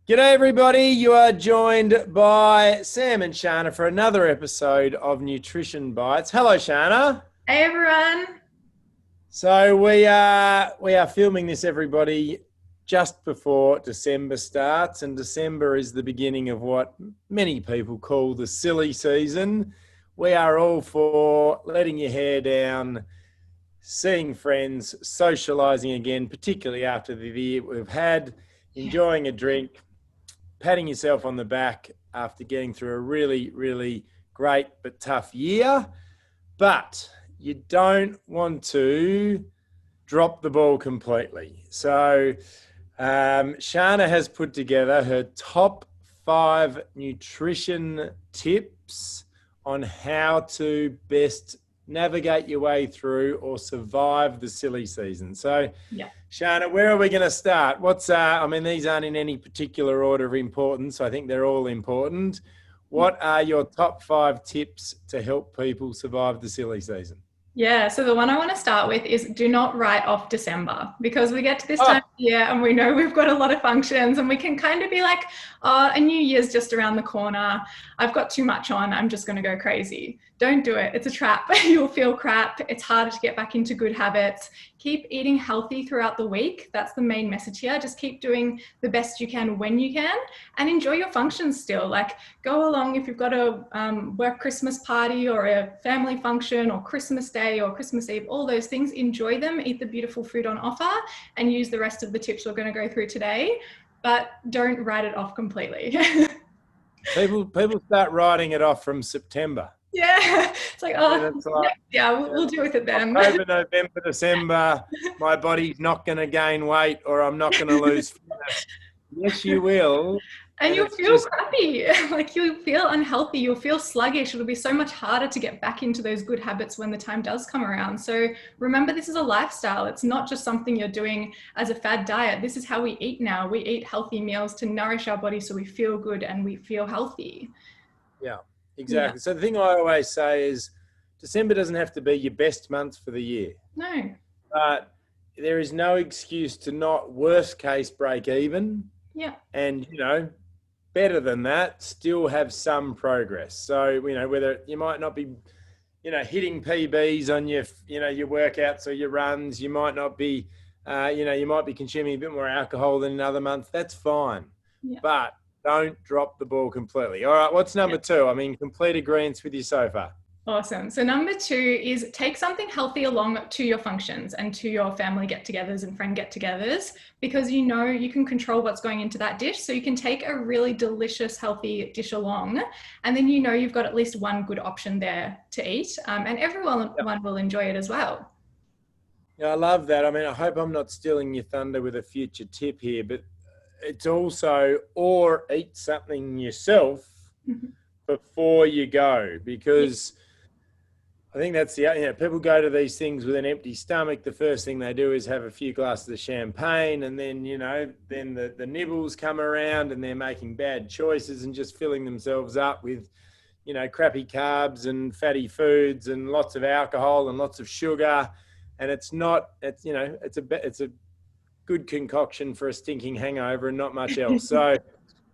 G'day, everybody. You are joined by Sam and Shana for another episode of Nutrition Bites. Hello, Shana. Hey everyone. So we are filming this, everybody, just before December starts, and December is the beginning of what many people call the silly season. We are all for letting your hair down, seeing friends, socializing again, particularly after the year we've had, enjoying a drink, patting yourself on the back after getting through a really, really great but tough year. But you don't want to drop the ball completely. So Shana has put together her top 5 nutrition tips on how to best navigate your way through or survive the silly season. So, Yeah. Shana, where are we going to start? These aren't in any particular order of importance. I think they're all important. What are your top 5 tips to help people survive the silly season? Yeah, so the one I want to start with is do not write off December, because we get to this time of Oh, year and we know we've got a lot of functions and we can kind of be like, oh, a new year's just around the corner. I've got too much on. I'm just going to go crazy. Don't do it. It's a trap. You'll feel crap. It's harder to get back into good habits. Keep eating healthy throughout the week. That's the main message here. Just keep doing the best you can when you can and enjoy your functions still. Like, go along if you've got a work Christmas party or a family function or Christmas Day or Christmas Eve, all those things, enjoy them, eat the beautiful food on offer, and use the rest of the tips we're going to go through today, but don't write it off completely. people start writing it off from September. Yeah, it's like, And oh, it's like, yeah, we'll deal with it then. October, November, December, my body's not going to gain weight or I'm not going to lose fitness. Yes, you will. And And you'll it's feel just, crappy. Like, you'll feel unhealthy, you'll feel sluggish. It'll be so much harder to get back into those good habits when the time does come around. So remember, this is a lifestyle. It's not just something you're doing as a fad diet. This is how we eat now. We eat healthy meals to nourish our body so we feel good and we feel healthy. yeah, Yeah. exactly. So the thing I always say is December doesn't have to be your best month for the year, No. but there is no excuse to not, worst case, break even. Yeah. And, better than that, still have some progress. So, whether you might not be, hitting PBs on your workouts or your runs, you might not be, you might be consuming a bit more alcohol than another month. That's fine. Yeah. But don't drop the ball completely. All right. What's number Yeah. 2? Complete agreement with you so far. Awesome. So number 2 is take something healthy along to your functions and to your family get-togethers and friend get-togethers, because you know you can control what's going into that dish. So you can take a really delicious, healthy dish along, and then you know you've got at least one good option there to eat, and everyone Yep. one will enjoy it as well. Yeah, I love that. I hope I'm not stealing your thunder with a future tip here, but it's also, or eat something yourself before you go, Yeah. because I think that's people go to these things with an empty stomach. The first thing they do is have a few glasses of champagne, and then then the nibbles come around and they're making bad choices and just filling themselves up with crappy carbs and fatty foods and lots of alcohol and lots of sugar. And it's a good concoction for a stinking hangover and not much else. So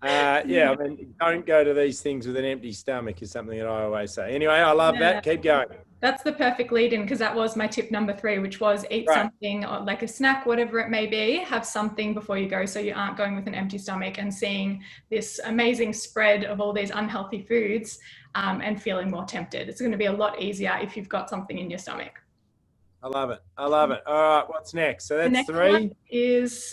don't go to these things with an empty stomach is something that I always say. Anyway, I love Yeah. that. Keep going. That's the perfect lead in, because that was my tip number 3, which was eat Right. something like a snack, whatever it may be, have something before you go so you aren't going with an empty stomach and seeing this amazing spread of all these unhealthy foods and feeling more tempted. It's going to be a lot easier if you've got something in your stomach. I love it. I love it. All right. What's next? So The that's next one 3. is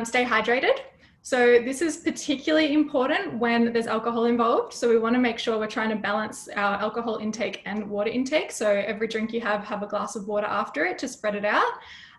stay hydrated. So this is particularly important when there's alcohol involved. So we want to make sure we're trying to balance our alcohol intake and water intake. So every drink you have a glass of water after it to spread it out.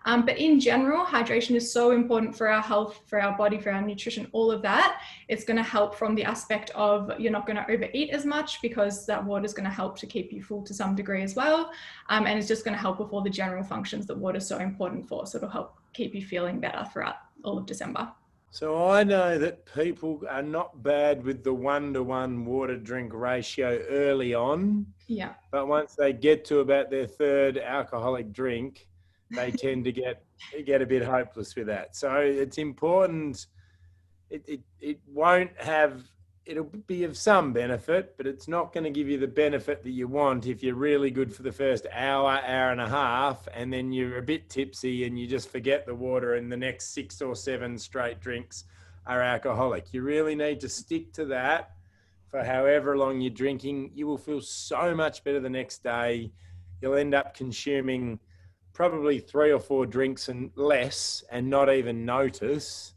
But in general, hydration is so important for our health, for our body, for our nutrition, all of that. It's going to help from the aspect of you're not going to overeat as much, because that water is going to help to keep you full to some degree as well. And it's just going to help with all the general functions that water is so important for. So it'll help keep you feeling better throughout all of December. So I know that people are not bad with the 1-to-1 water drink ratio early on, Yeah. but once they get to about their 3rd alcoholic drink, they tend to get a bit hopeless with that. So it's important it won't have, it'll be of some benefit, but it's not going to give you the benefit that you want if you're really good for the first hour, hour and a half, and then you're a bit tipsy and you just forget the water and the next 6 or 7 straight drinks are alcoholic. You really need to stick to that for however long you're drinking. You will feel so much better the next day. You'll end up consuming probably 3 or 4 drinks and less and not even notice.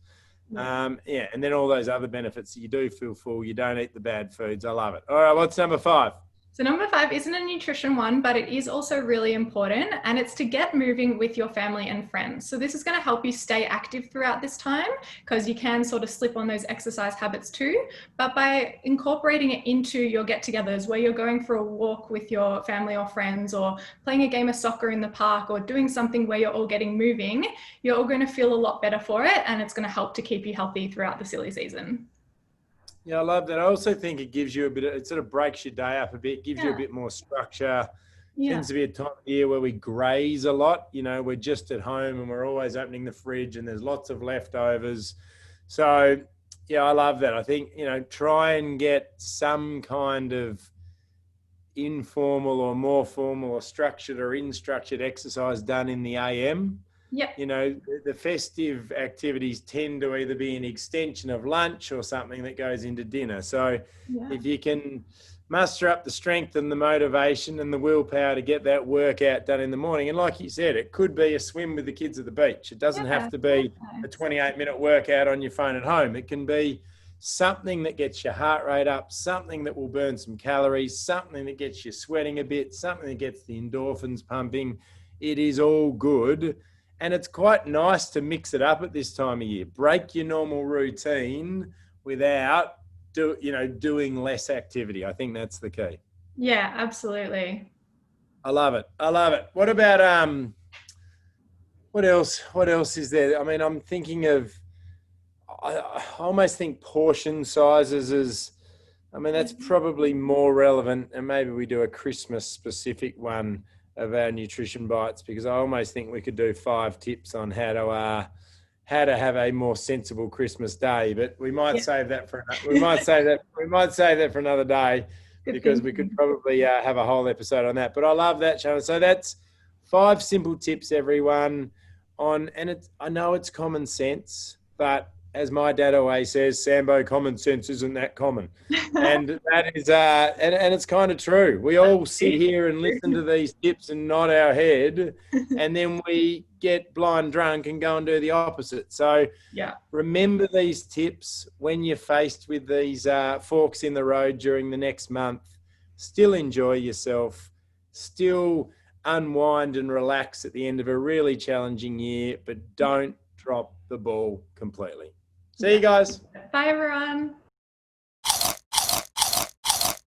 And then all those other benefits. You do feel full. You don't eat the bad foods. I love it. All right, what's number 5? So number 5 isn't a nutrition one, but it is also really important, and it's to get moving with your family and friends. So this is going to help you stay active throughout this time, because you can sort of slip on those exercise habits too. But by incorporating it into your get-togethers, where you're going for a walk with your family or friends, or playing a game of soccer in the park, or doing something where you're all getting moving, you're all going to feel a lot better for it, and it's going to help to keep you healthy throughout the silly season. Yeah, I love that. I also think it gives you a bit of, it sort of breaks your day up a bit, gives you a bit more structure. Tends to be a time of year where we graze a lot. You know, we're just at home and we're always opening the fridge and there's lots of leftovers. So, yeah, I love that. I think, you know, try and get some kind of informal or more formal or structured or unstructured exercise done in the AM. Yep. You know, the festive activities tend to either be an extension of lunch or something that goes into dinner. So if you can muster up the strength and the motivation and the willpower to get that workout done in the morning, and like you said, it could be a swim with the kids at the beach. It doesn't have to be a 28-minute workout on your phone at home. It can be something that gets your heart rate up, something that will burn some calories, something that gets you sweating a bit, something that gets the endorphins pumping. It is all good. And it's quite nice to mix it up at this time of year. Break your normal routine without doing less activity. I think that's the key. Yeah, absolutely. I love it. I love it. What about what else? What else is there? I mean, I'm thinking of, I almost think portion sizes is, I mean, that's probably more relevant, and maybe we do a Christmas specific one of our nutrition bites, because I almost think we could do 5 tips on how to have a more sensible Christmas day. But we might save that for another day, because we could probably have a whole episode on that. But I love that, Shannon. So that's 5 simple tips, everyone. I know it's common sense, but as my dad always says, Sambo, common sense isn't that common. And that is, and it's kind of true. We all sit here and listen to these tips and nod our head, and then we get blind drunk and go and do the opposite. So remember these tips when you're faced with these forks in the road during the next month. Still enjoy yourself, still unwind and relax at the end of a really challenging year, but don't drop the ball completely. See you guys. Bye, everyone.